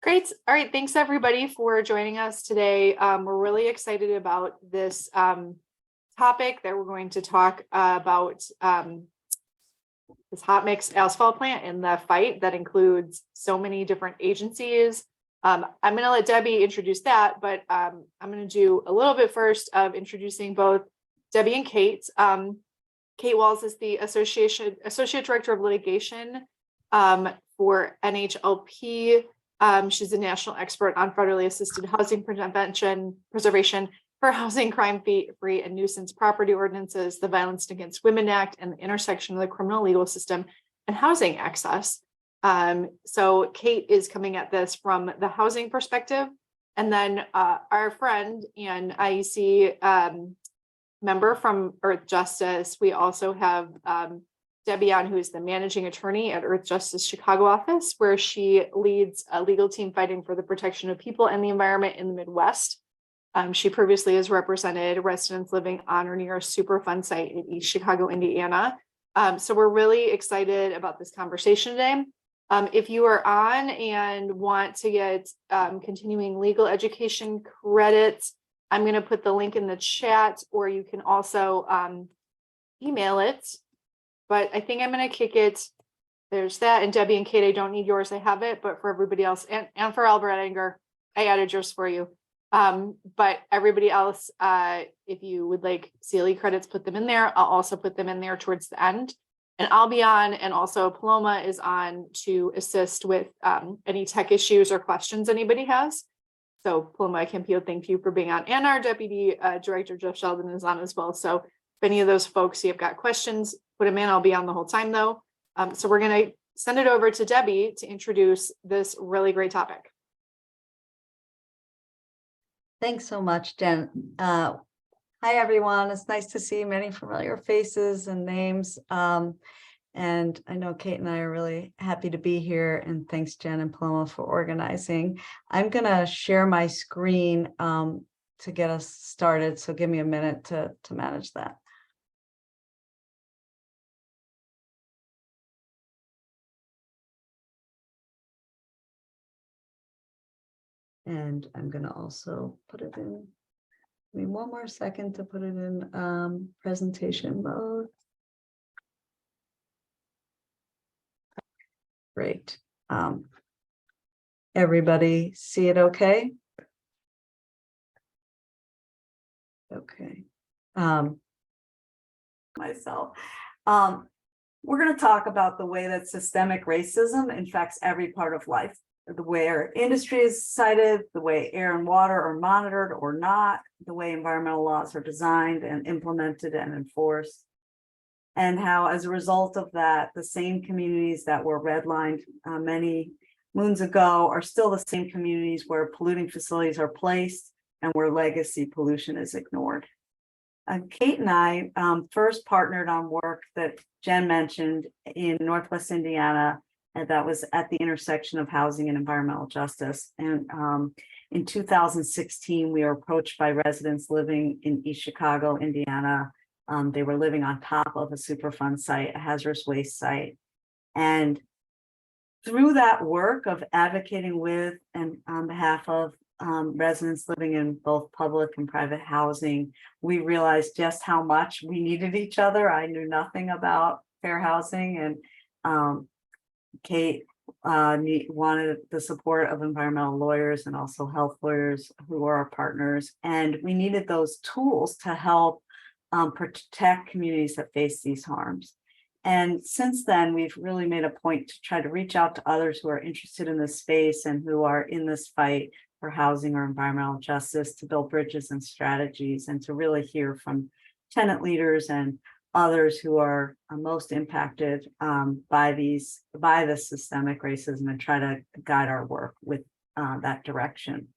Great. All right. Thanks everybody for joining us today. We're really excited about this topic that we're going to talk about this hot mix asphalt plant in the fight that includes so many different agencies. I'm going to let Debbie introduce that, but I'm going to do a little bit first of introducing both Debbie and Kate. Kate Walls is the Associate Director of Litigation for NHLP. She's a national expert on federally assisted housing preservation for housing, crime-free and nuisance property ordinances, the Violence Against Women Act, and the intersection of the criminal legal system and housing access. So Kate is coming at this from the housing perspective. And then our friend and IEC member from Earthjustice, we also have Debbie on, who is the managing attorney at Earthjustice Chicago office, where she leads a legal team fighting for the protection of people and the environment in the Midwest. She previously has represented residents living on or near a Superfund site in East Chicago, Indiana. So we're really excited about this conversation today. If you are on and want to get continuing legal education credits, I'm going to put the link in the chat, or you can also email it. But I think I'm going to kick it. There's that. And Debbie and Kate, I don't need yours. I have it. But for everybody else, and for Albert Anger, I added yours for you. But everybody else, if you would like CLE credits, put them in there. I'll also put them in there towards the end. And I'll be on, and also Paloma is on to assist with any tech issues or questions anybody has. So Paloma Campio, thank you for being on. And our Deputy Director, Jeff Sheldon, is on as well. So if any of those folks you've got questions, put them in. I'll be on the whole time though. So we're going to send it over to Debbie to introduce this really great topic. Thanks so much, Jen. Hi, everyone. It's nice to see many familiar faces and names. And I know Kate and I are really happy to be here. And thanks, Jen and Paloma, for organizing. I'm going to share my screen to get us started. So give me a minute to manage that. And I'm going to also put it in. Give me one more second to put it in presentation mode. Great. Everybody see it okay? Okay. Myself. We're going to talk about the way that systemic racism infects every part of life. The way our industry is cited, the way air and water are monitored or not, the way environmental laws are designed and implemented and enforced, and how, as a result of that, the same communities that were redlined many moons ago are still the same communities where polluting facilities are placed and where legacy pollution is ignored. Kate and I first partnered on work that Jen mentioned in Northwest Indiana, and that was at the intersection of housing and environmental justice. And in 2016, we were approached by residents living in East Chicago, Indiana. They were living on top of a Superfund site, a hazardous waste site. And through that work of advocating with and on behalf of residents living in both public and private housing, we realized just how much we needed each other. I knew nothing about fair housing, and Kate wanted the support of environmental lawyers and also health lawyers who are our partners. And we needed those tools to help protect communities that face these harms. And since then, we've really made a point to try to reach out to others who are interested in this space and who are in this fight for housing or environmental justice, to build bridges and strategies, and to really hear from tenant leaders and others who are most impacted by the systemic racism, and try to guide our work with that direction.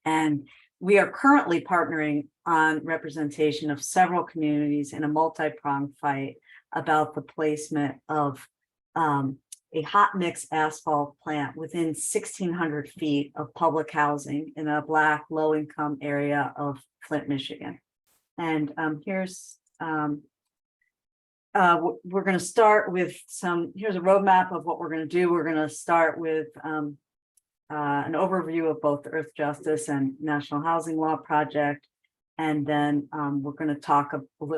And we are currently partnering on representation of several communities in a multi-pronged fight about the placement of a hot mix asphalt plant within 1,600 feet of public housing in a Black low-income area of Flint, Michigan. And here's we're going to start with here's a roadmap of what we're going to do. We're going to start with an overview of both the Earthjustice and National Housing Law Project. And then we're going to talk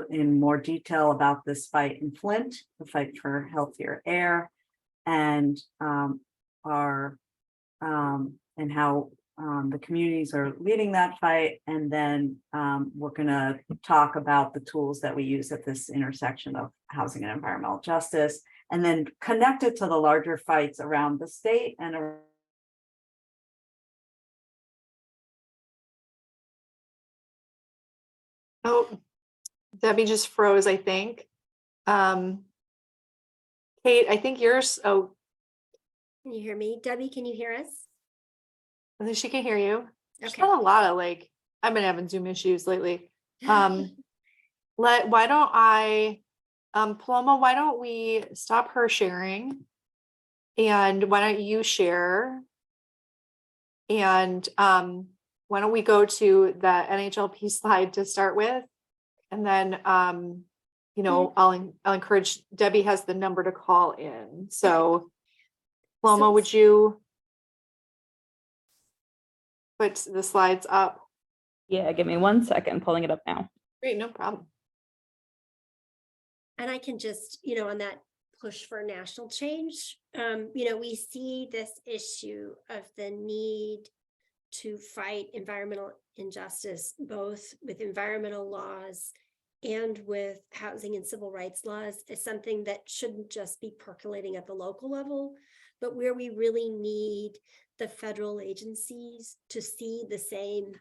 in more detail about this fight in Flint, the fight for healthier air, and and how the communities are leading that fight. And then we're going to talk about the tools that we use at this intersection of housing and environmental justice, and then connect it to the larger fights around the state and Oh, Debbie just froze, I think. Kate, I think yours, oh, Can you hear me? Debbie, can you hear us? I think she can hear you. There's Okay. not a lot of I've been having Zoom issues lately. Why don't I, Paloma, why don't we stop her sharing? And why don't you share? And why don't we go to the NHLP slide to start with? And then you know, I'll encourage, Debbie has the number to call in. So Paloma, would you put the slides up? Yeah, give me 1 second, pulling it up now. Great, no problem. And I can just, on that push for national change, we see this issue of the need to fight environmental injustice, both with environmental laws and with housing and civil rights laws, is something that shouldn't just be percolating at the local level, but where we really need the federal agencies to see the same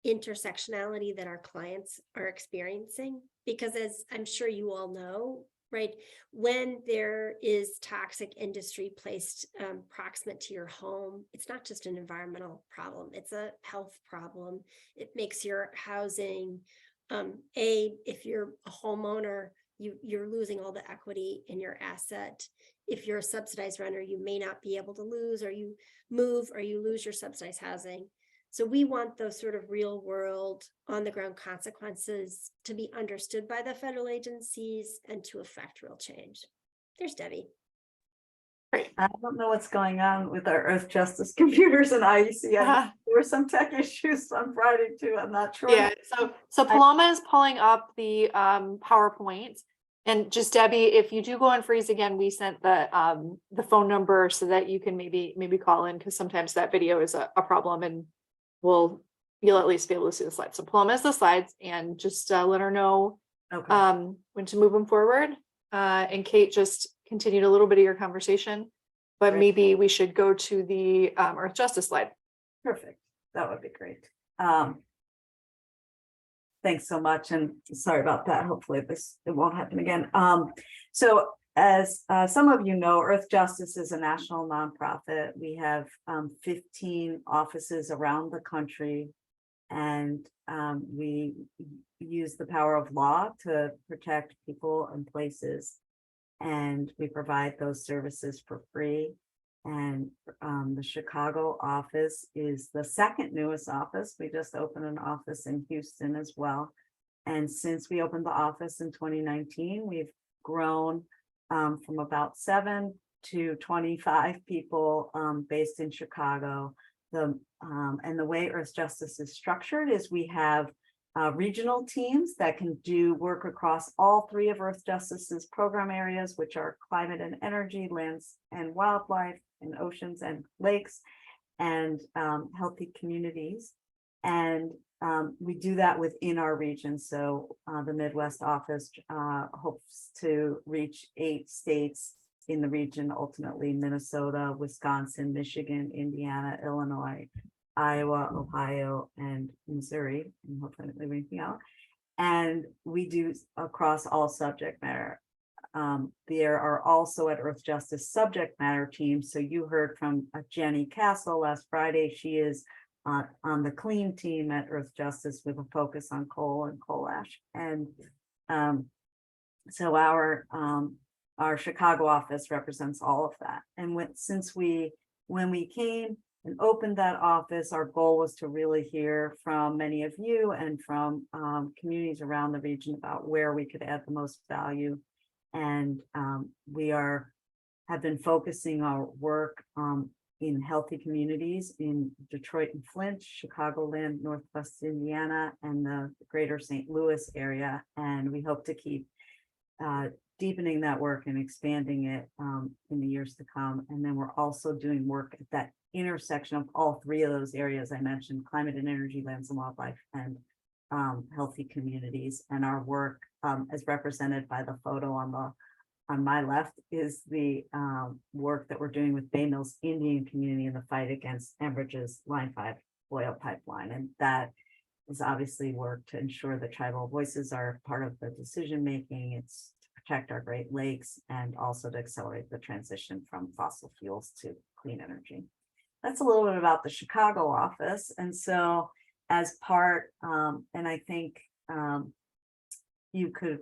intersectionality that our clients are experiencing. Because as I'm sure you all know, right, when there is toxic industry placed proximate to your home, it's not just an environmental problem, it's a health problem. It makes your housing, if you're a homeowner, you're losing all the equity in your asset. If you're a subsidized renter, you may not be able to lose, or you move, or you lose your subsidized housing. So we want those sort of real world on the ground consequences to be understood by the federal agencies and to affect real change. There's Debbie. Great. I don't know what's going on with our Earthjustice computers and IEC. There were some tech issues on Friday too. I'm not sure. Yeah, so Paloma is pulling up the PowerPoint. And just Debbie, if you do go on freeze again, we sent the phone number so that you can maybe call in, because sometimes that video is a problem, and you'll at least be able to see the slides. So Paloma has the slides, and just let her know when to move them forward. And Kate, just continued a little bit of your conversation, but Great. maybe we should go to the Earthjustice slide. Perfect. That would be great. Thanks so much, and sorry about that. Hopefully it won't happen again. So as some of you know, Earthjustice is a national nonprofit. We have 15 offices around the country, and we use the power of law to protect people and places, and we provide those services for free. And the Chicago office is the second newest office. We just opened an office in Houston as well. And since we opened the office in 2019, we've grown from about 7 to 25 people based in Chicago. And the way Earthjustice is structured is we have regional teams that can do work across all 3 of Earthjustice's program areas, which are climate and energy, lands and wildlife, and oceans and lakes, and healthy communities. And we do that within our region. So the Midwest office hopes to reach 8 states in the region, ultimately Minnesota, Wisconsin, Michigan, Indiana, Illinois, Iowa, Ohio, and Missouri, and hopefully leaving out. And we do across all subject matter. There are also at Earthjustice subject matter teams. So you heard from Jenny Castle last Friday. She is on the clean team at Earthjustice with a focus on coal and coal ash. And so our Chicago office represents all of that. And when we came and opened that office, our goal was to really hear from many of you and from communities around the region about where we could add the most value. And we have been focusing our work in healthy communities in Detroit and Flint, Chicagoland, Northwest Indiana, and the greater St. Louis area. And we hope to keep deepening that work and expanding it in the years to come. And then we're also doing work at that intersection of all three of those areas I mentioned: climate and energy, lands and wildlife, and healthy communities. And our work, as represented by the photo on my left, is the work that we're doing with Bay Mills Indian community in the fight against Enbridge's Line 5 oil pipeline. And that is obviously work to ensure that tribal voices are part of the decision making. It's to protect our Great Lakes and also to accelerate the transition from fossil fuels to clean energy. That's a little bit about the Chicago office. And so as part, and I think you could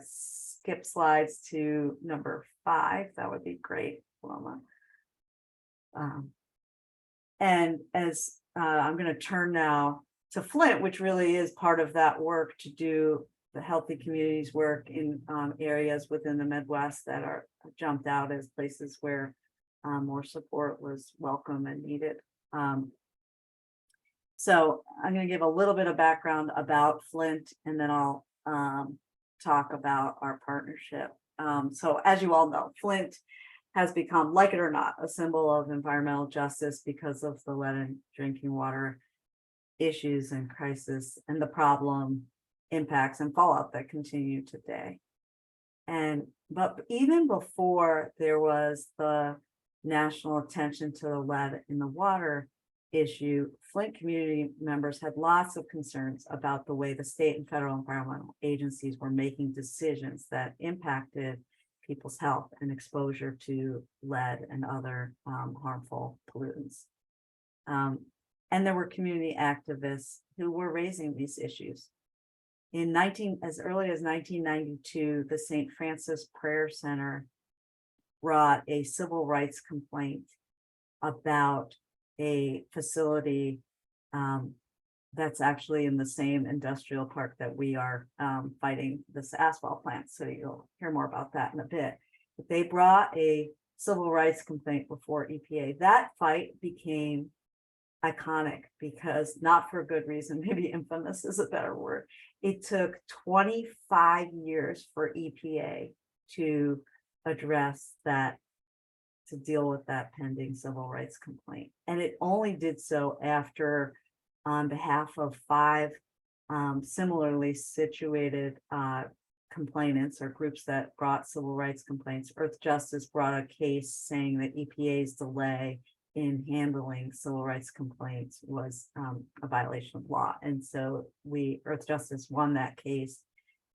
skip slides to number 5. That would be great, Paloma. And as I'm going to turn now to Flint, which really is part of that work to do the healthy communities work in areas within the Midwest that are jumped out as places where more support was welcome and needed. So I'm going to give a little bit of background about Flint, and then I'll talk about our partnership. So as you all know, Flint has become, like it or not, a symbol of environmental justice because of the lead in drinking water issues and crisis and the problem, impacts, and fallout that continue today. But even before there was the national attention to the lead in the water issue, Flint community members had lots of concerns about the way the state and federal environmental agencies were making decisions that impacted people's health and exposure to lead and other harmful pollutants. And there were community activists who were raising these issues. As early as 1992, the St. Francis Prayer Center brought a civil rights complaint about a facility that's actually in the same industrial park that we are fighting this asphalt plant. So you'll hear more about that in a bit. But they brought a civil rights complaint before EPA. That fight became iconic because, not for a good reason, maybe infamous is a better word. It took 25 years for EPA to address that, to deal with that pending civil rights complaint. And it only did so after, on behalf of 5 similarly situated complainants or groups that brought civil rights complaints, Earthjustice brought a case saying that EPA's delay in handling civil rights complaints was a violation of law. And so Earthjustice won that case.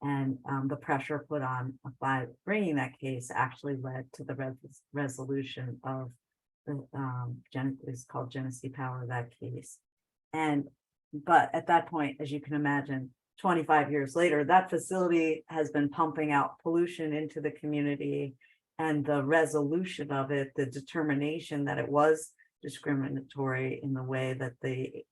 And the pressure put on by bringing that case actually led to the resolution of the it's called Genesee Power, that case. But at that point, as you can imagine, 25 years later, that facility has been pumping out pollution into the community, and the resolution of it, the determination that it was discriminatory in the way that the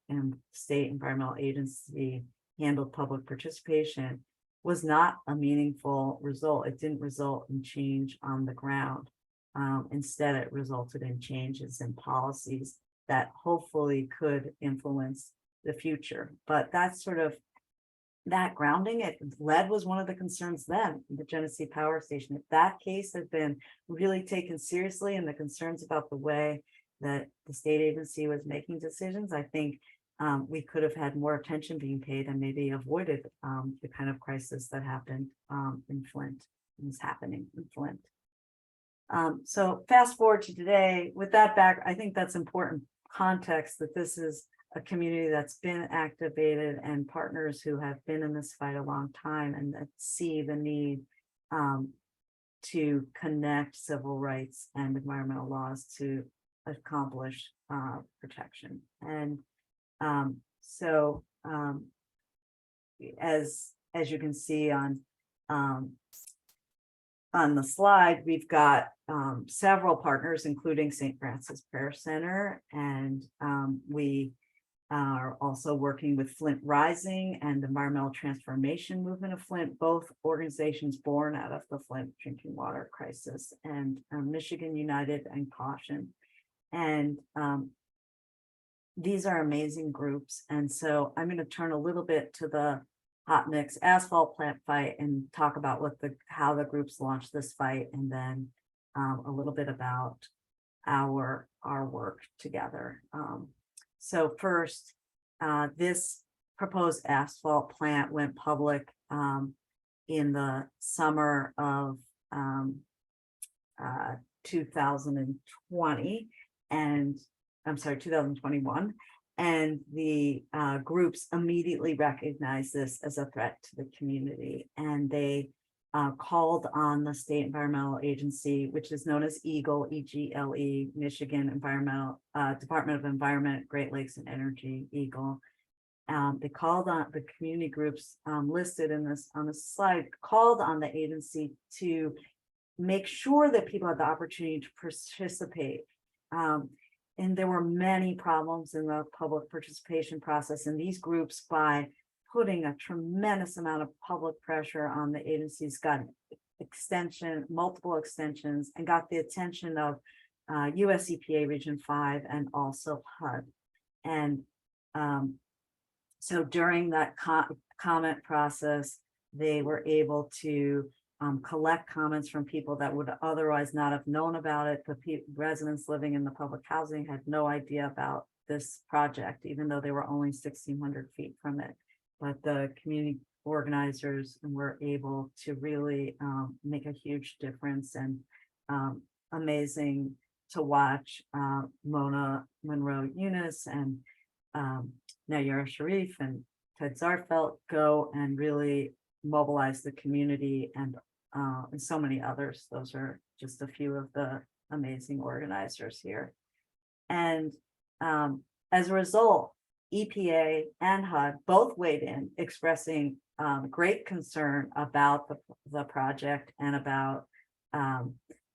state environmental agency handled public participation, was not a meaningful result. It didn't result in change on the ground. Instead, it resulted in changes in policies that hopefully could influence the future. But that's sort of that grounding. Lead was one of the concerns then, the Genesee Power Station. If that case had been really taken seriously and the concerns about the way that the state agency was making decisions, I think we could have had more attention being paid and maybe avoided the kind of crisis that happened in Flint, and is happening in Flint. So fast forward to today, with that back, I think that's important context, that this is a community that's been activated and partners who have been in this fight a long time and that see the need to connect civil rights and environmental laws to accomplish protection. And so as you can see on the slide, we've got several partners, including St. Francis Prayer Center, and we are also working with Flint Rising and the Environmental Transformation Movement of Flint, both organizations born out of the Flint drinking water crisis, and Michigan United and Caution. And these are amazing groups. And so I'm going to turn a little bit to the hot mix asphalt plant fight and talk about how the groups launched this fight, and then a little bit about our work together. So first, this proposed asphalt plant went public in the summer of 2020, and I'm sorry, 2021. And the groups immediately recognized this as a threat to the community, and they called on the state environmental agency, which is known as EGLE, EGLE, Michigan Environmental Department of Environment, Great Lakes and Energy, EGLE. They called on the community groups listed in this on the slide, called on the agency to make sure that people had the opportunity to participate. And there were many problems in the public participation process, and these groups, by putting a tremendous amount of public pressure on the agencies, got multiple extensions, and got the attention of US EPA Region 5 and also HUD. And so during that comment process, they were able to collect comments from people that would otherwise not have known about it. The residents living in the public housing had no idea about this project, even though they were only 1,600 feet from it. But the community organizers were able to really make a huge difference, and amazing to watch Mona Monroe Eunice and Nayara Sharif and Ted Zarfelt go and really mobilize the community, and so many others. Those are just a few of the amazing organizers here. And as a result, EPA and HUD both weighed in, expressing great concern about the project and about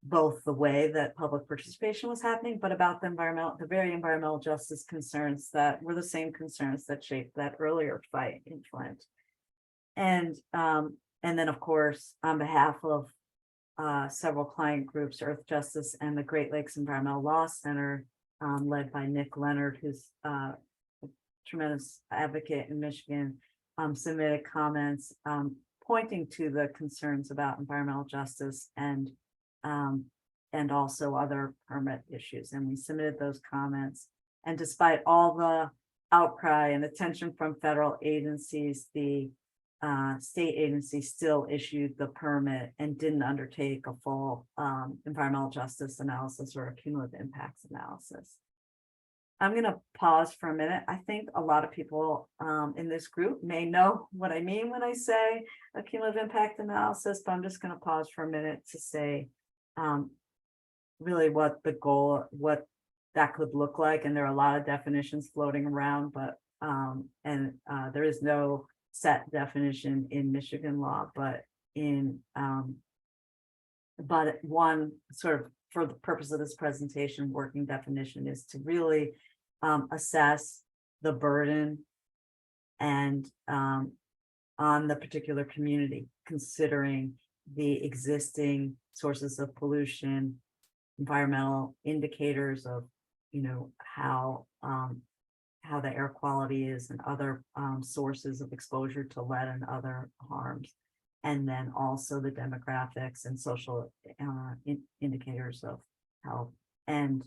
both the way that public participation was happening, but about the very environmental justice concerns that were the same concerns that shaped that earlier fight in Flint. And then, of course, on behalf of several client groups, Earthjustice and the Great Lakes Environmental Law Center, led by Nick Leonard, who's a tremendous advocate in Michigan, submitted comments pointing to the concerns about environmental justice and also other permit issues. And we submitted those comments. And despite all the outcry and attention from federal agencies, the state agency still issued the permit and didn't undertake a full environmental justice analysis or a cumulative impacts analysis. I'm going to pause for a minute. I think a lot of people in this group may know what I mean when I say a cumulative impact analysis, but I'm just going to pause for a minute to say really what what that could look like. And there are a lot of definitions floating around, but there is no set definition in Michigan law, but one sort of, for the purpose of this presentation, working definition is to really assess the burden and on the particular community, considering the existing sources of pollution, environmental indicators of, how the air quality is, and other sources of exposure to lead and other harms. And then also the demographics and social indicators of health. And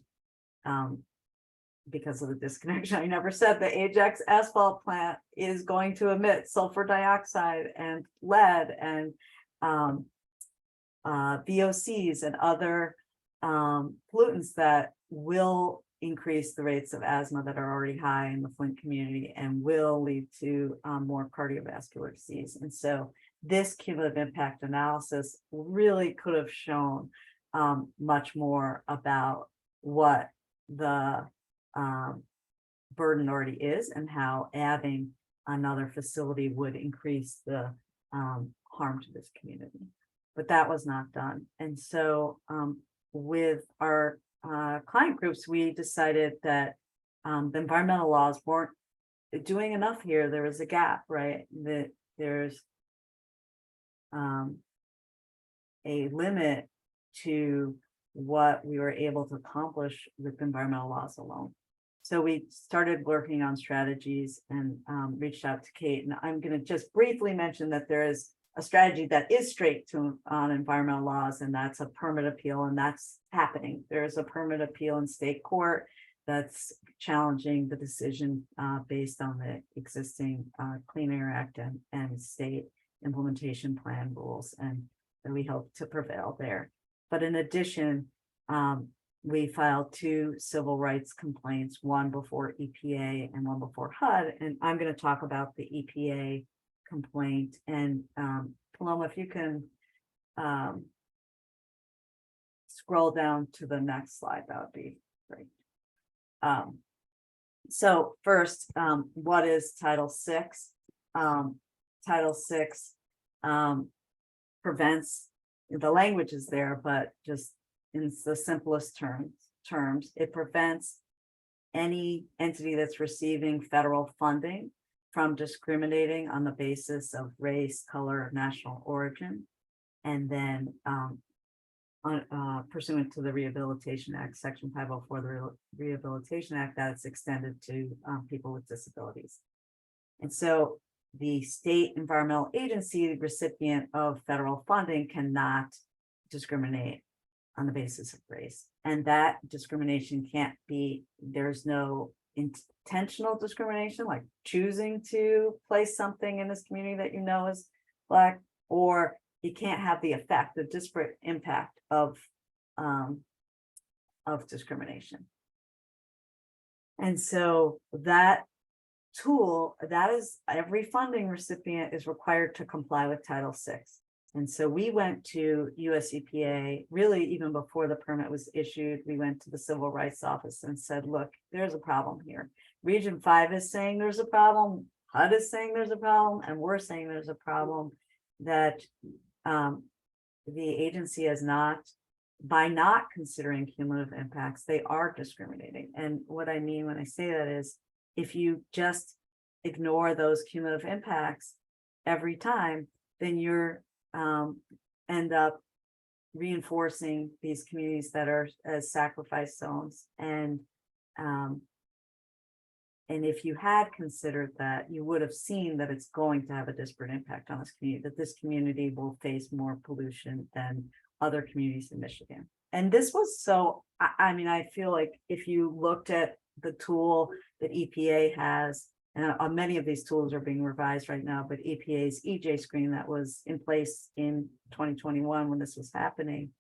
because of the disconnection, I never said the Ajax asphalt plant is going to emit sulfur dioxide and lead and VOCs and other pollutants that will increase the rates of asthma that are already high in the Flint community and will lead to more cardiovascular disease. And so this cumulative impact analysis really could have shown much more about what the burden already is and how adding another facility would increase the harm to this community. But that was not done. And so with our client groups, we decided that the environmental laws weren't doing enough here. There was a gap, right? That there's a limit to what we were able to accomplish with environmental laws alone. So we started working on strategies and reached out to Kate. And I'm going to just briefly mention that there is a strategy that is straight to on environmental laws, and that's a permit appeal, and that's happening. There's a permit appeal in state court that's challenging the decision based on the existing Clean Air Act and state implementation plan rules, and we hope to prevail there. But in addition, we filed 2 civil rights complaints, one before EPA and one before HUD. And I'm going to talk about the EPA complaint. And Paloma, if you can scroll down to the next slide, that would be great. So first, what is Title VI? Title VI prevents, the language is there, but just in the simplest terms, it prevents any entity that's receiving federal funding from discriminating on the basis of race, color, or national origin. And then pursuant to the Rehabilitation Act, Section 504, the Rehabilitation Act, that's extended to people with disabilities. And so the state environmental agency recipient of federal funding cannot discriminate on the basis of race. And that discrimination can't be, there's no intentional discrimination, like choosing to place something in this community that you know is Black, or you can't have the effect, the disparate impact of discrimination. And so that tool, that is, every funding recipient is required to comply with Title VI. And so we went to US EPA, really even before the permit was issued. We went to the Civil Rights Office and said, look, there's a problem here. Region 5 is saying there's a problem, HUD is saying there's a problem, and we're saying there's a problem that the agency has not, by not considering cumulative impacts, they are discriminating. And what I mean when I say that is, if you just ignore those cumulative impacts every time, then you're end up reinforcing these communities that are as sacrifice zones. And if you had considered that, you would have seen that it's going to have a disparate impact on this community, that this community will face more pollution than other communities in Michigan. And this was so, I mean, I feel like if you looked at the tool that EPA has, and many of these tools are being revised right now, but EPA's EJ screen that was in place in 2021 when this was happening,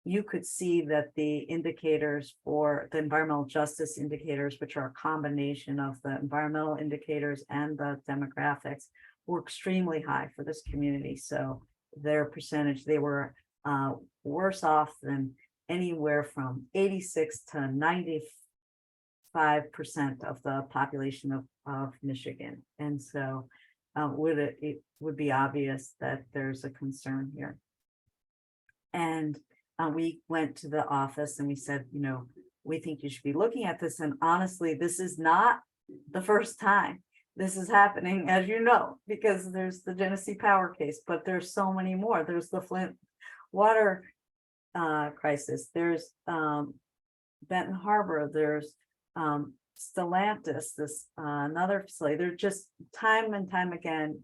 you could see that the indicators for the environmental justice indicators, which are a combination of the environmental indicators and the demographics, were extremely high for this community. So their percentage, they were worse off than anywhere from 86 to 95% of the population of Michigan. And so it would be obvious that there's a concern here. And we went to the office and we said, you know, we think you should be looking at this. And honestly, this is not the first time this is happening, as you know, because there's the Genesee Power case, but there's so many more. There's the Flint water crisis. There's Benton Harbor. There's Stellantis, this another facility. They're just time and time again,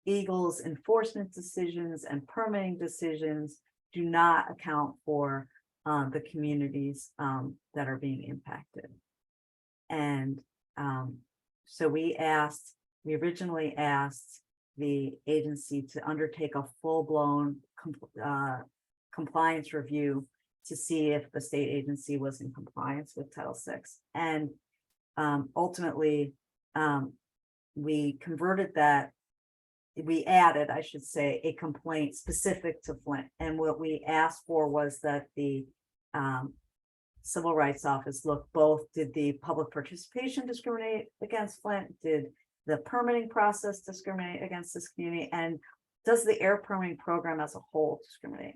Eagle's enforcement decisions and permitting decisions do not account for the communities that are being impacted. And so we originally asked the agency to undertake a full-blown compliance review to see if the state agency was in compliance with Title VI. And ultimately, we converted that. We added, I should say, a complaint specific to Flint. And what we asked for was that the Civil Rights Office look both, did the public participation discriminate against Flint? Did the permitting process discriminate against this community? And does the air permitting program as a whole discriminate?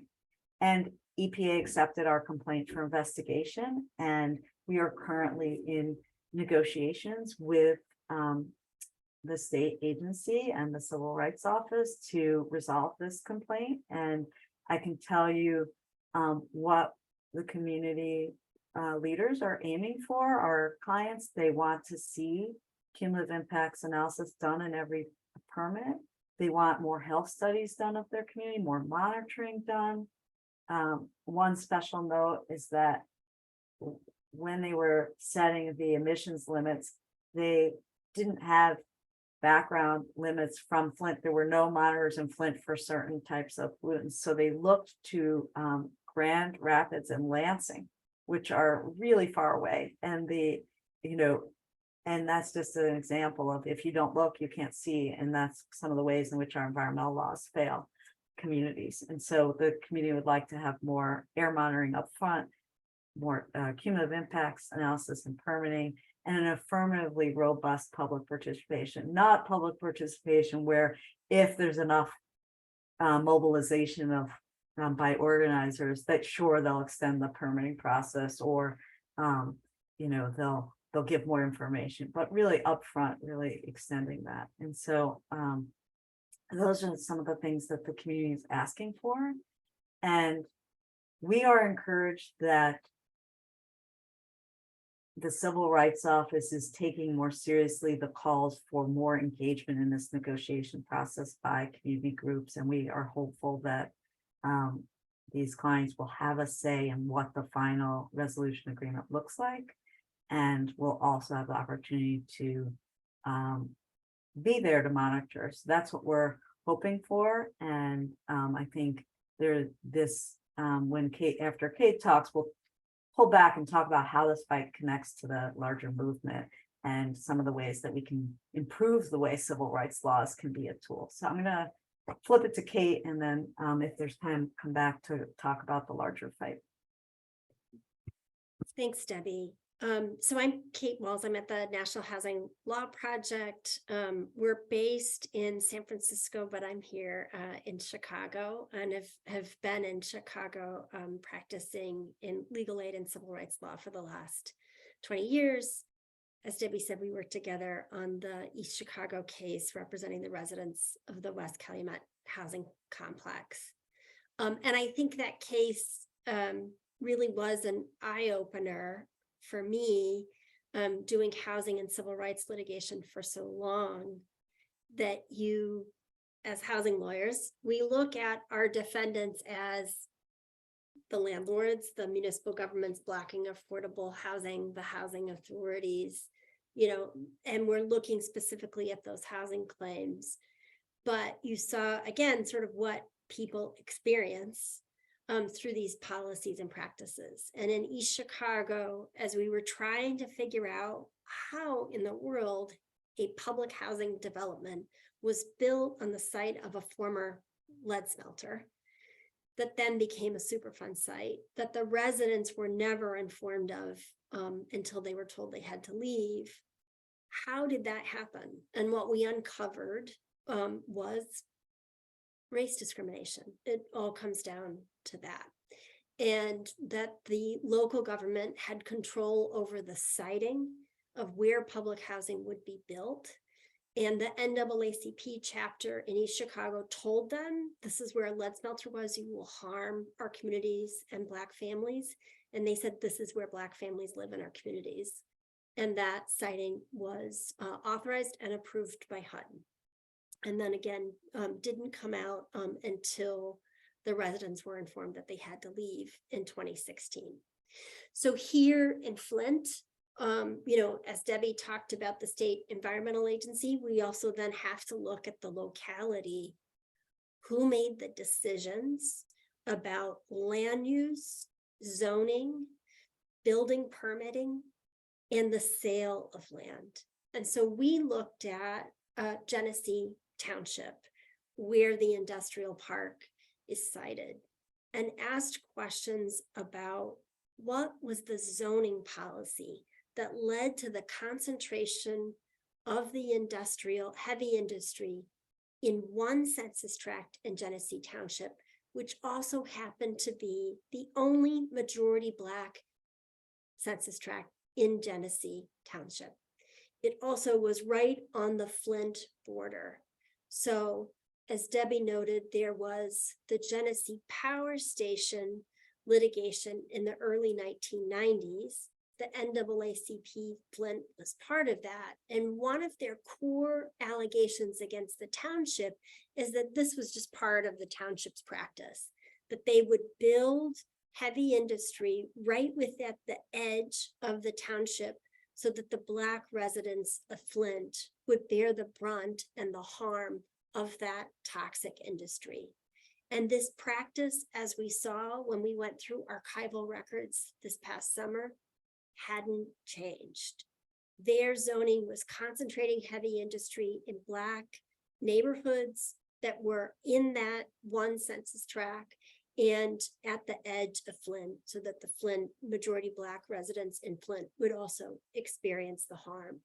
And EPA accepted our complaint for investigation. And we are currently in negotiations with the state agency and the Civil Rights Office to resolve this complaint. And I can tell you what the community leaders are aiming for, our clients. They want to see cumulative impacts analysis done in every permit. They want more health studies done of their community, more monitoring done. One special note is that when they were setting the emissions limits, they didn't have background limits from Flint. There were no monitors in Flint for certain types of pollutants. So they looked to Grand Rapids and Lansing, which are really far away. And and that's just an example of, if you don't look, you can't see. And that's some of the ways in which our environmental laws fail communities. And so the community would like to have more air monitoring up front, more cumulative impacts analysis and permitting, and an affirmatively robust public participation, not public participation where if there's enough mobilization of by organizers, that sure, they'll extend the permitting process, or they'll give more information, but really upfront, really extending that. And so those are some of the things that the community is asking for. And we are encouraged that the Civil Rights Office is taking more seriously the calls for more engagement in this negotiation process by community groups. And we are hopeful that these clients will have a say in what the final resolution agreement looks like. And we'll also have the opportunity to be there to monitor. So that's what we're hoping for. And I think when after Kate talks, we'll pull back and talk about how this fight connects to the larger movement and some of the ways that we can improve the way civil rights laws can be a tool. So I'm going to flip it to Kate, and then if there's time, come back to talk about the larger fight. Thanks, Debbie. So I'm Kate Walls. I'm at the National Housing Law Project. We're based in San Francisco, but I'm here in Chicago, and have been in Chicago practicing in legal aid and civil rights law for the last 20 years. As Debbie said, we worked together on the East Chicago case representing the residents of the West Calumet housing complex. And I think that case really was an eye-opener for me, doing housing and civil rights litigation for so long, that you, as housing lawyers, we look at our defendants as the landlords, the municipal governments blocking affordable housing, the housing authorities, and we're looking specifically at those housing claims. But you saw, again, sort of what people experience through these policies and practices. And in East Chicago, as we were trying to figure out how in the world a public housing development was built on the site of a former lead smelter that then became a Superfund site that the residents were never informed of until they were told they had to leave. How did that happen? And what we uncovered was race discrimination. It all comes down to that. And that the local government had control over the siting of where public housing would be built. And the NAACP chapter in East Chicago told them, this is where a lead smelter was, you will harm our communities and Black families. And they said, this is where Black families live in our communities. And that siting was authorized and approved by HUD. And then again, didn't come out until the residents were informed that they had to leave in 2016. So here in Flint, as Debbie talked about the state environmental agency, we also then have to look at the locality. Who made the decisions about land use, zoning, building permitting, and the sale of land? And so we looked at Genesee Township, where the industrial park is sited, and asked questions about what was the zoning policy that led to the concentration of the heavy industry in one census tract in Genesee Township, which also happened to be the only majority Black census tract in Genesee Township. It also was right on the Flint border. So as Debbie noted, there was the Genesee Power Station, litigation in the early 1990s. The NAACP Flint was part of that. And one of their core allegations against the township is that this was just part of the township's practice, that they would build heavy industry right at the edge of the township so that the Black residents of Flint would bear the brunt and the harm of that toxic industry. And this practice, as we saw when we went through archival records this past summer, hadn't changed. Their zoning was concentrating heavy industry in Black neighborhoods that were in that one census tract and at the edge of Flint, so that the Flint majority Black residents in Flint would also experience the harm.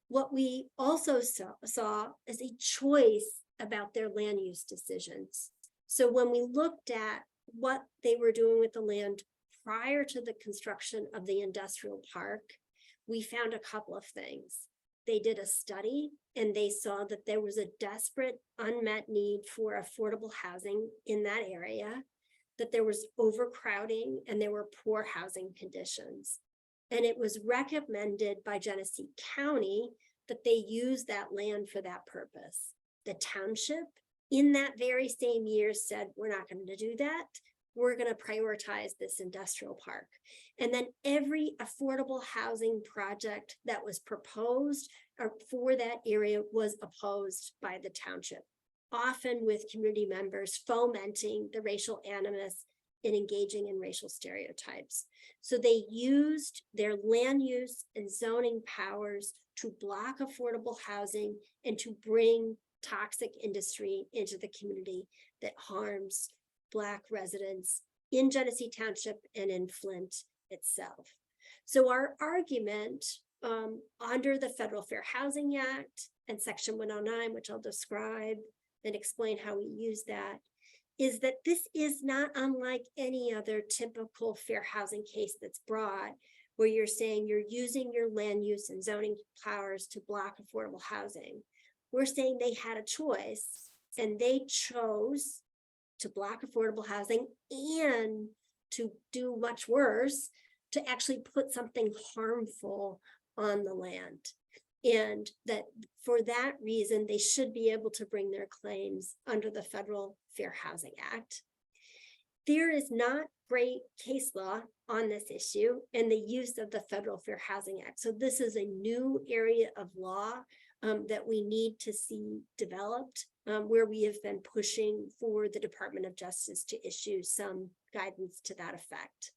What we also saw is a choice about their land use decisions. So when we looked at what they were doing with the land prior to the construction of the industrial park, we found a couple of things. They did a study and they saw that there was a desperate unmet need for affordable housing in that area, that there was overcrowding and there were poor housing conditions. And it was recommended by Genesee County that they use that land for that purpose. The township in that very same year said, we're not going to do that. We're going to prioritize this industrial park. And then every affordable housing project that was proposed for that area was opposed by the township, often with community members fomenting the racial animus and engaging in racial stereotypes. So they used their land use and zoning powers to block affordable housing and to bring toxic industry into the community that harms Black residents in Genesee Township and in Flint itself. So our argument under the Federal Fair Housing Act and Section 109, which I'll describe and explain how we use that, is that this is not unlike any other typical fair housing case that's brought, where you're saying you're using your land use and zoning powers to block affordable housing. We're saying they had a choice and they chose to block affordable housing and to do much worse, to actually put something harmful on the land. And that for that reason, they should be able to bring their claims under the Federal Fair Housing Act. There is not great case law on this issue and the use of the Federal Fair Housing Act. So this is a new area of law that we need to see developed, where we have been pushing for the Department of Justice to issue some guidance to that effect.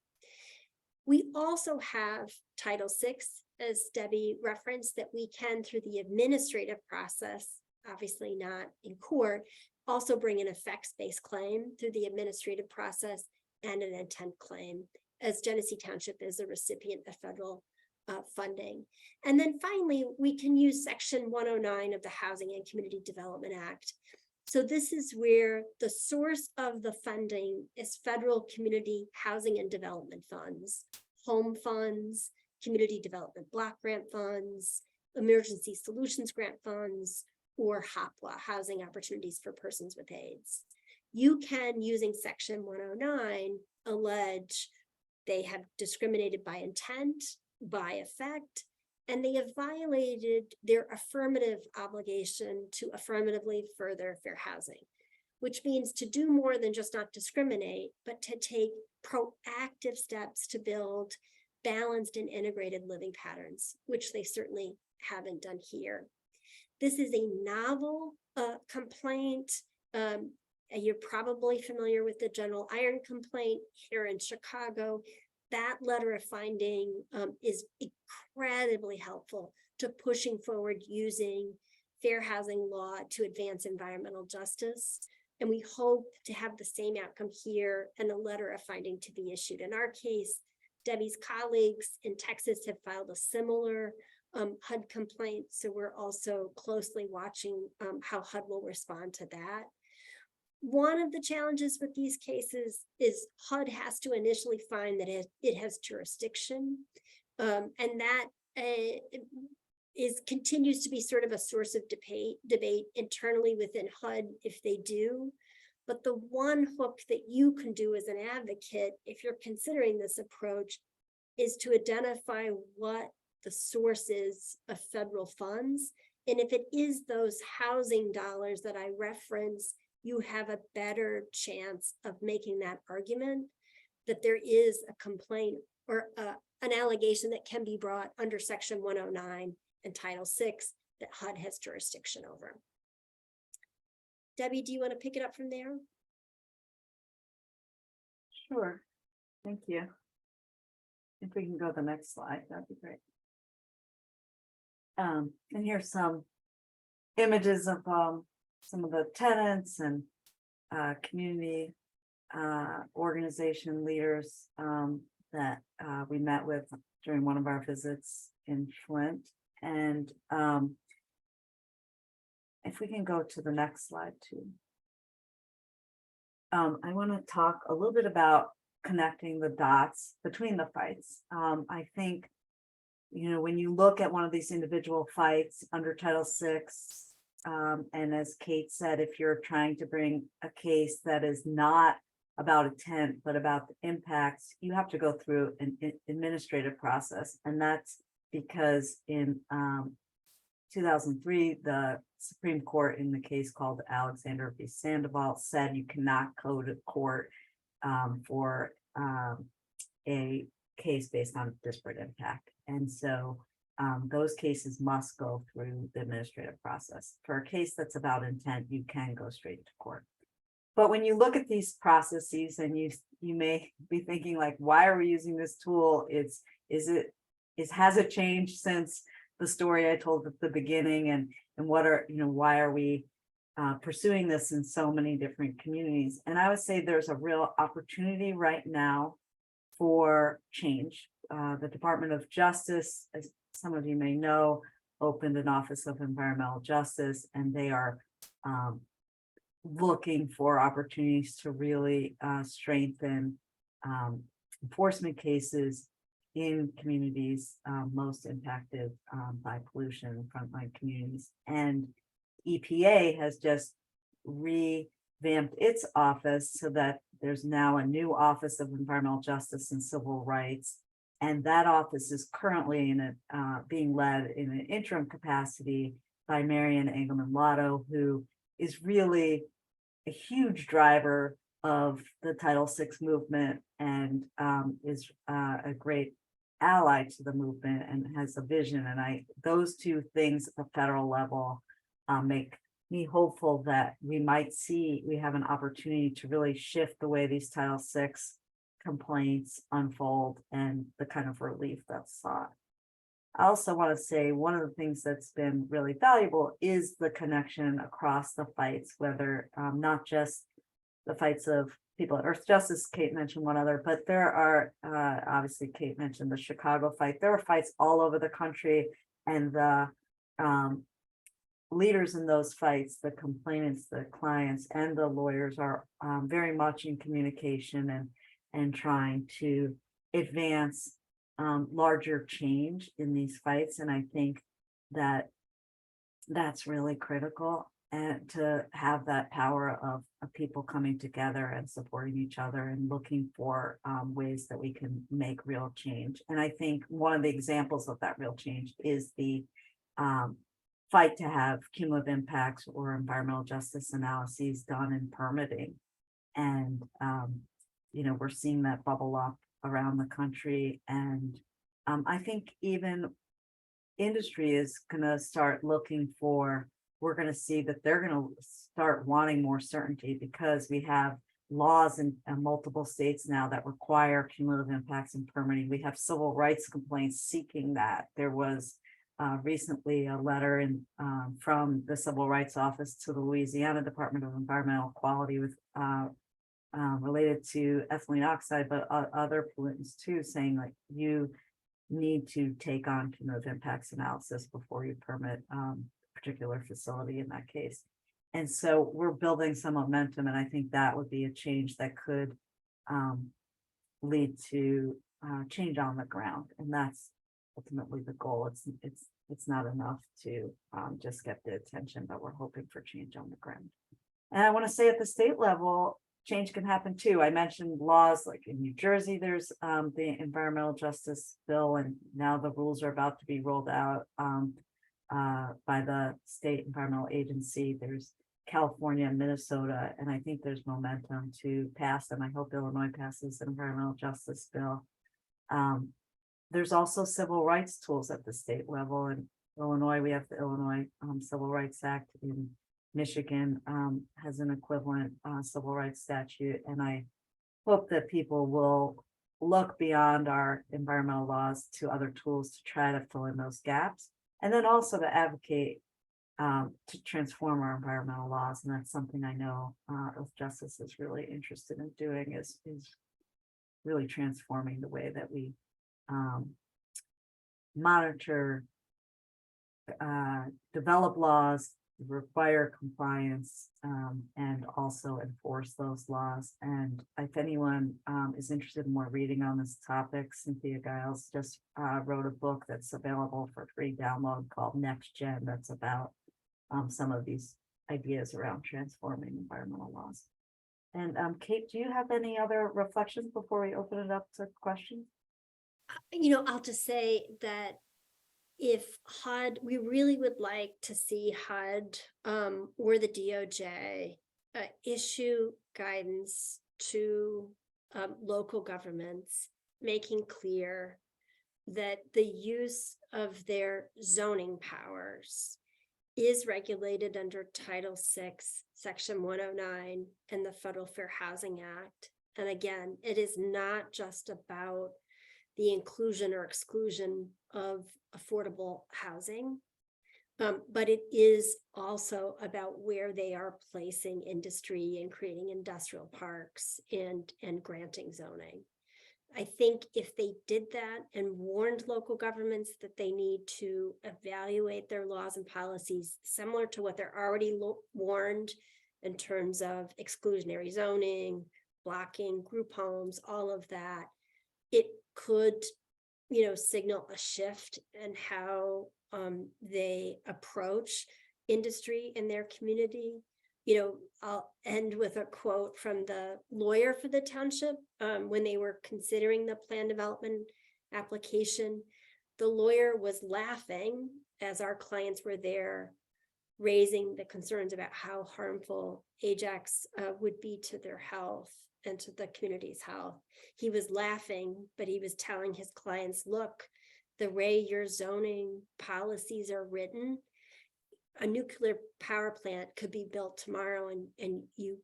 We also have Title VI, as Debbie referenced, that we can, through the administrative process, obviously not in court, also bring an effects-based claim through the administrative process and an intent claim, as Genesee Township is a recipient of federal funding. And then finally, we can use Section 109 of the Housing and Community Development Act. So this is where the source of the funding is federal community housing and development funds, home funds, community development block grant funds, emergency solutions grant funds, or HOPWA, Housing Opportunities for Persons with AIDS. You can, using Section 109, allege they have discriminated by intent, by effect, and they have violated their affirmative obligation to affirmatively further fair housing, which means to do more than just not discriminate, but to take proactive steps to build balanced and integrated living patterns, which they certainly haven't done here. This is a novel complaint. You're probably familiar with the General Iron complaint here in Chicago. That letter of finding is incredibly helpful to pushing forward using fair housing law to advance environmental justice. And we hope to have the same outcome here and a letter of finding to be issued. In our case, Debbie's colleagues in Texas have filed a similar HUD complaint. So we're also closely watching how HUD will respond to that. One of the challenges with these cases is HUD has to initially find that it has jurisdiction, and that continues to be sort of a source of debate internally within HUD if they do. But the one hook that you can do as an advocate, if you're considering this approach, is to identify what the source is of federal funds. And if it is those housing dollars that I reference, you have a better chance of making that argument that there is a complaint or an allegation that can be brought under Section 109 and Title VI that HUD has jurisdiction over. Debbie, do you want to pick it up from there? Sure, thank you. If we can go to the next slide, that'd be great. And here's some images of some of the tenants and community organization leaders that we met with during one of our visits in Flint. And if we can go to the next slide too. I want to talk a little bit about connecting the dots between the fights. I think, you know, when you look at one of these individual fights under Title VI, and as Kate said, if you're trying to bring a case that is not about intent, but about the impacts, you have to go through an administrative process. And that's because in 2003, the Supreme Court in the case called Alexander v. Sandoval said you cannot go to court for a case based on disparate impact. And so those cases must go through the administrative process. For a case that's about intent, you can go straight to court. But when you look at these processes, and you may be thinking like, why are we using this tool? Has it changed since the story I told at the beginning, and what are, you know, why are we pursuing this in so many different communities? And I would say there's a real opportunity right now for change. The Department of Justice, as some of you may know, opened an Office of Environmental Justice, and they are looking for opportunities to really strengthen enforcement cases in communities most impacted by pollution, frontline communities. And EPA has just revamped its office so that there's now a new Office of Environmental Justice and Civil Rights. And that office is currently being led in an interim capacity by Marian Engelman Lotto, who is really a huge driver of the Title VI movement, and is a great ally to the movement and has a vision. And those two things at the federal level make me hopeful that we have an opportunity to really shift the way these Title VI complaints unfold and the kind of relief that's sought. I also want to say one of the things that's been really valuable is the connection across the fights, whether not just the fights of people at Earthjustice. Kate mentioned one other, but there are obviously Kate mentioned the Chicago fight. There are fights all over the country, and the leaders in those fights, the complainants, the clients, and the lawyers are very much in communication and trying to advance larger change in these fights. And I think that that's really critical, and to have that power of people coming together and supporting each other and looking for ways that we can make real change. And I think one of the examples of that real change is the fight to have cumulative impacts or environmental justice analyses done in permitting. And you know, we're seeing that bubble up around the country. And I think even industry is going to start looking for, we're going to see that they're going to start wanting more certainty, because we have laws in multiple states now that require cumulative impacts in permitting. We have civil rights complaints seeking that. There was recently a letter from the Civil Rights Office to the Louisiana Department of Environmental Quality with related to ethylene oxide, but other pollutants too, saying like, you need to take on cumulative impacts analysis before you permit a particular facility in that case. And so we're building some momentum, and I think that would be a change that could lead to change on the ground. And that's ultimately the goal. It's not enough to just get the attention, but we're hoping for change on the ground. And I want to say at the state level, change can happen too. I mentioned laws like in New Jersey, there's the environmental justice bill, and now the rules are about to be rolled out by the state environmental agency. There's California and Minnesota, and I think there's momentum to pass them. I hope Illinois passes an environmental justice bill. There's also civil rights tools at the state level. In Illinois, we have the Illinois Civil Rights Act. In Michigan has an equivalent civil rights statute, and I hope that people will look beyond our environmental laws to other tools to try to fill in those gaps, and then also to advocate to transform our environmental laws. And that's something I know Earthjustice is really interested in doing, is really transforming the way that we monitor, develop laws, require compliance, and also enforce those laws. And if anyone is interested in more reading on this topic, Cynthia Giles just wrote a book that's available for free download called Next Gen, that's about some of these ideas around transforming environmental laws. And Kate, do you have any other reflections before we open it up to questions? I'll just say that if HUD, we really would like to see HUD or the DOJ issue guidance to local governments, making clear that the use of their zoning powers is regulated under Title VI, Section 109 and the Federal Fair Housing Act. And again, it is not just about the inclusion or exclusion of affordable housing, but it is also about where they are placing industry and creating industrial parks and granting zoning. I think if they did that and warned local governments that they need to evaluate their laws and policies similar to what they're already warned in terms of exclusionary zoning, blocking group homes, all of that, it could, signal a shift in how they approach industry in their community. I'll end with a quote from the lawyer for the township when they were considering the plan development application. The lawyer was laughing as our clients were there, raising the concerns about how harmful Ajax would be to their health and to the community's health. He was laughing, but he was telling his clients, look, the way your zoning policies are written, a nuclear power plant could be built tomorrow and you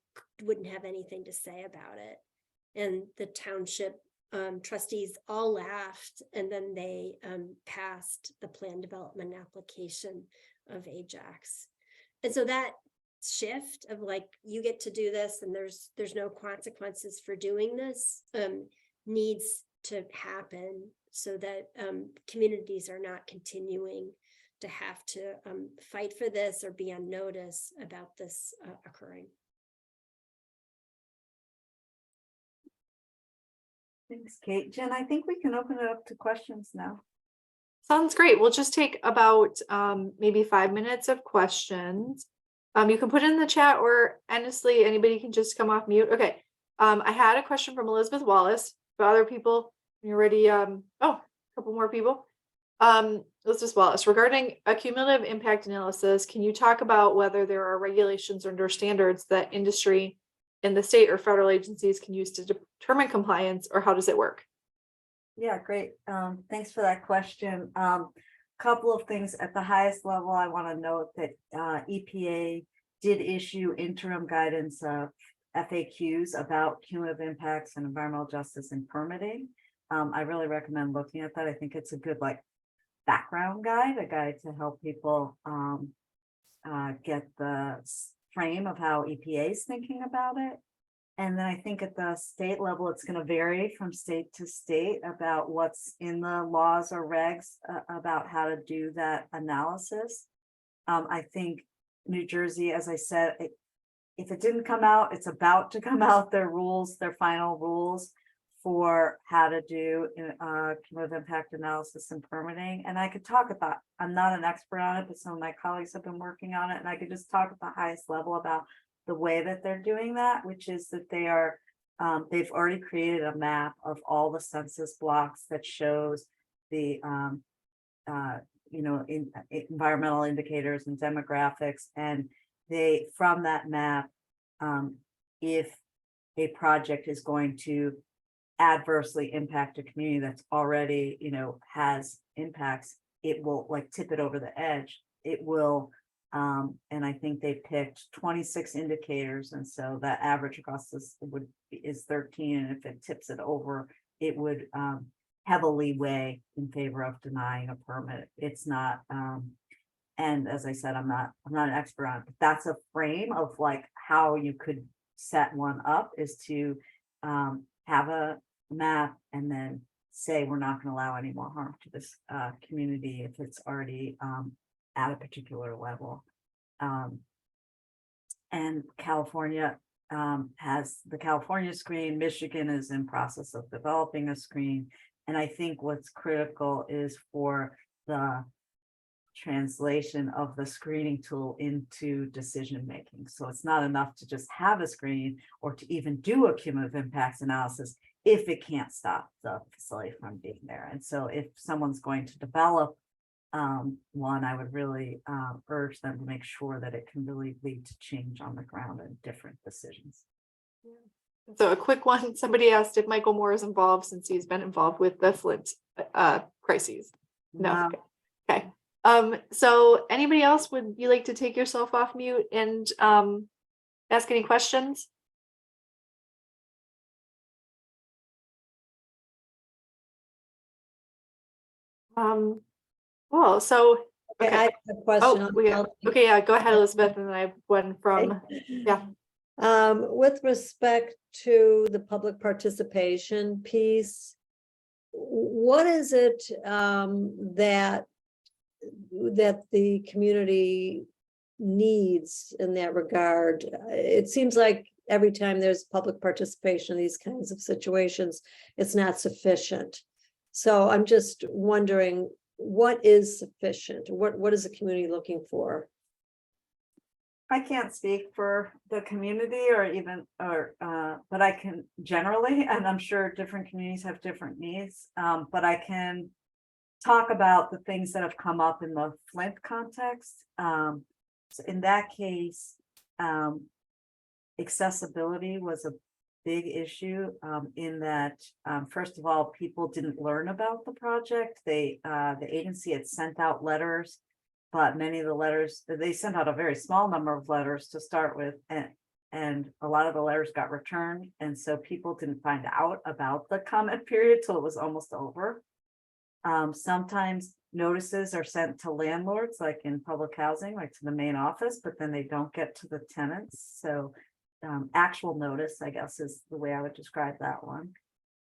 wouldn't have anything to say about it. And the township trustees all laughed, and then they passed the plan development application of Ajax. And so that shift of like, you get to do this and there's no consequences for doing this needs to happen so that communities are not continuing to have to fight for this or be on notice about this occurring. Thanks, Kate. Jen, I think we can open it up to questions now. Sounds great. We'll just take about maybe 5 minutes of questions. You can put it in the chat, or honestly, anybody can just come off mute. Okay. I had a question from Elizabeth Wallace. For other people, you're ready. A couple more people. Elizabeth Wallace, regarding a cumulative impact analysis, can you talk about whether there are regulations or standards that industry in the state or federal agencies can use to determine compliance, or how does it work? Yeah, great. Thanks for that question. Couple of things at the highest level. I want to note that EPA did issue interim guidance of FAQs about cumulative impacts and environmental justice and permitting. I really recommend looking at that. I think it's a good background guide, a guide to help people get the frame of how EPA is thinking about it. And then I think at the state level, it's going to vary from state to state about what's in the laws or regs about how to do that analysis. I think New Jersey, as I said, if it didn't come out, it's about to come out, their rules, their final rules for how to do cumulative impact analysis and permitting. And I could talk about, I'm not an expert on it, but some of my colleagues have been working on it, and I could just talk at the highest level about the way that they're doing that, which is that they are, they've already created a map of all the census blocks that shows the, environmental indicators and demographics, and they, from that map, if a project is going to adversely impact a community that's already, has impacts, it will like tip it over the edge. It will, and I think they picked 26 indicators, and so that average across this is 13, and if it tips it over, it would heavily weigh in favor of denying a permit. It's not, and as I said, I'm not an expert on it, but that's a frame of like how you could set one up, is to have a map and then say we're not going to allow any more harm to this community if it's already at a particular level. And California has the California screen. Michigan is in process of developing a screen. And I think what's critical is for the translation of the screening tool into decision making. So it's not enough to just have a screen or to even do a cumulative impacts analysis if it can't stop the facility from being there. And so if someone's going to develop one, I would really urge them to make sure that it can really lead to change on the ground and different decisions. So a quick one, somebody asked if Michael Moore is involved since he's been involved with the Flint crises. No. Okay. So anybody else, would you like to take yourself off mute and ask any questions? Well, so Okay, I have a oh, question. okay, yeah, go ahead, Elizabeth, and then I have one from yeah. With respect to the public participation piece, what is it that the community needs in that regard? It seems like every time there's public participation in these kinds of situations, it's not sufficient. So I'm just wondering, what is sufficient? What is the community looking for? I can't speak for the community but I can generally, and I'm sure different communities have different needs, but I can talk about the things that have come up in the Flint context. So in that case, accessibility was a big issue in that, first of all, people didn't learn about the project. The agency had sent out letters, but many of the letters, they sent out a very small number of letters to start with, and a lot of the letters got returned, and so people didn't find out about the comment period till it was almost over. Sometimes notices are sent to landlords, like in public housing, like to the main office, but then they don't get to the tenants. So actual notice, I guess, is the way I would describe that one.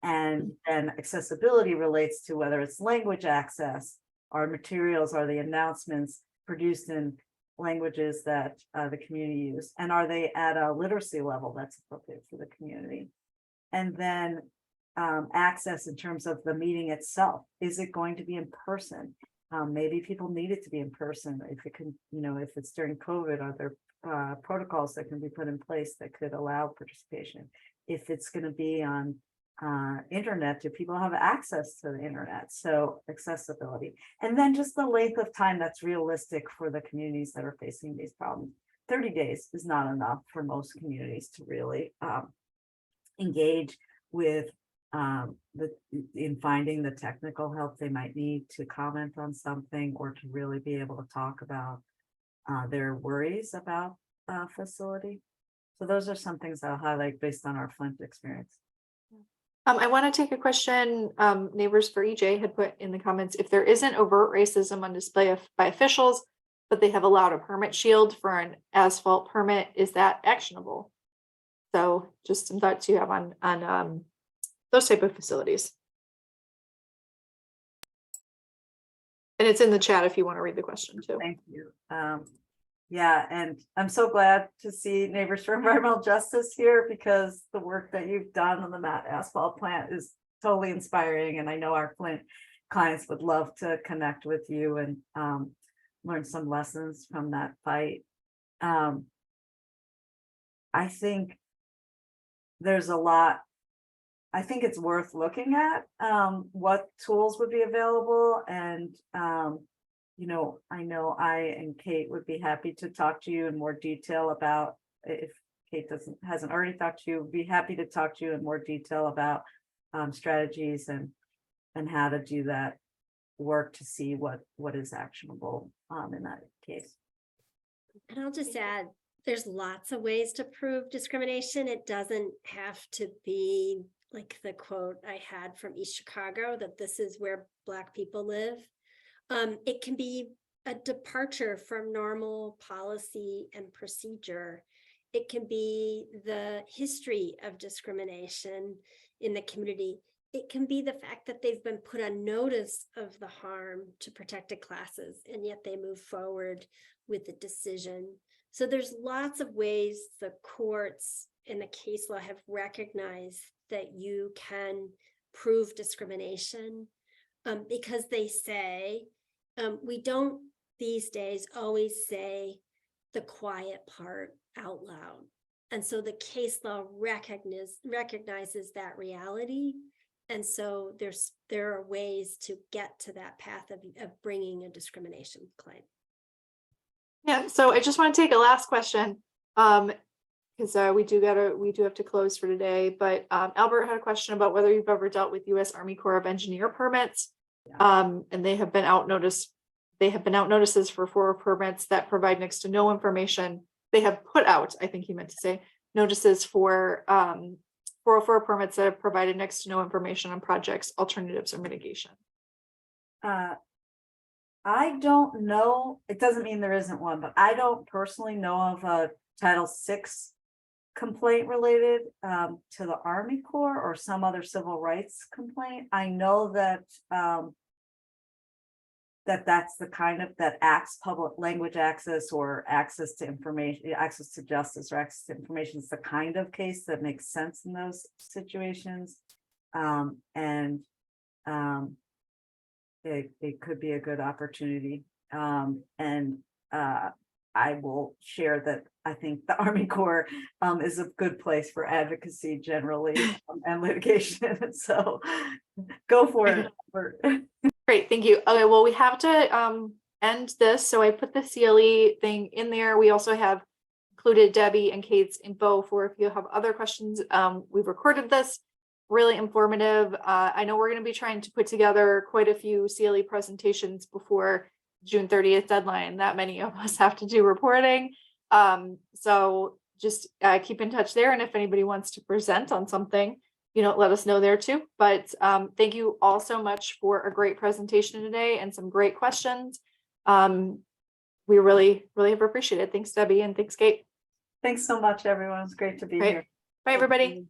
And then accessibility relates to whether it's language access, or materials, or the announcements produced in languages that the community use, and are they at a literacy level that's appropriate for the community. And then access in terms of the meeting itself. Is it going to be in person? Maybe people need it to be in person. If it can, if it's during COVID, are there protocols that can be put in place that could allow participation? If it's going to be on internet, do people have access to the internet? So accessibility, and then just the length of time that's realistic for the communities that are facing these problems. 30 days is not enough for most communities to really engage with in finding the technical help they might need to comment on something, or to really be able to talk about their worries about facility. So those are some things I'll highlight based on our Flint experience. I want to take a question. Neighbors for EJ had put in the comments, if there isn't overt racism on display by officials, but they have allowed a permit shield for an asphalt permit, is that actionable? So just some thoughts you have on those type of facilities. And it's in the chat if you want to read the question too. Thank you. Yeah, and I'm so glad to see Neighbors for Environmental Justice here, because the work that you've done on the Matt Asphalt plant is totally inspiring, and I know our Flint clients would love to connect with you and learn some lessons from that fight. I think there's a lot. I think it's worth looking at what tools would be available, and you know I and Kate would be happy to talk to you in more detail about, if Kate hasn't already talked to you, be happy to talk to you in more detail about strategies and how to do that work to see what is actionable in that case. And I'll just add, there's lots of ways to prove discrimination. It doesn't have to be like the quote I had from East Chicago, that this is where Black people live. It can be a departure from normal policy and procedure. It can be the history of discrimination in the community. It can be the fact that they've been put on notice of the harm to protected classes, and yet they move forward with the decision. So there's lots of ways the courts and the case law have recognized that you can prove discrimination, because they say, we don't these days always say the quiet part out loud. And so the case law recognizes that reality. And so there are ways to get to that path of bringing a discrimination claim. Yeah, so I just want to take a last question, because we do have to close for today. But Albert had a question about whether you've ever dealt with U.S. Army Corps of Engineer permits, and they have been out notices for 4 permits that provide next to no information. They have put out, I think he meant to say, notices for 404 permits that have provided next to no information on projects, alternatives, or mitigation. I don't know, it doesn't mean there isn't one, but I don't personally know of a Title VI complaint related to the Army Corps or some other civil rights complaint. I know that that's the kind of that public language access or access to information, access to justice or access to information is the kind of case that makes sense in those situations. It could be a good opportunity. I will share that I think the Army Corps is a good place for advocacy generally and litigation. So go for it. Great, thank you. Okay, well, we have to end this. So I put the CLE thing in there. We also have included Debbie and Kate's info for if you have other questions. We've recorded this, really informative. I know we're going to be trying to put together quite a few CLE presentations before June 30th deadline. That many of us have to do reporting. So just keep in touch there. And if anybody wants to present on something, let us know there too. But thank you all so much for a great presentation today and some great questions. We really, really have appreciated it. Thanks, Debbie, and thanks, Kate. Thanks so much, everyone. It's great to be here. Bye, everybody.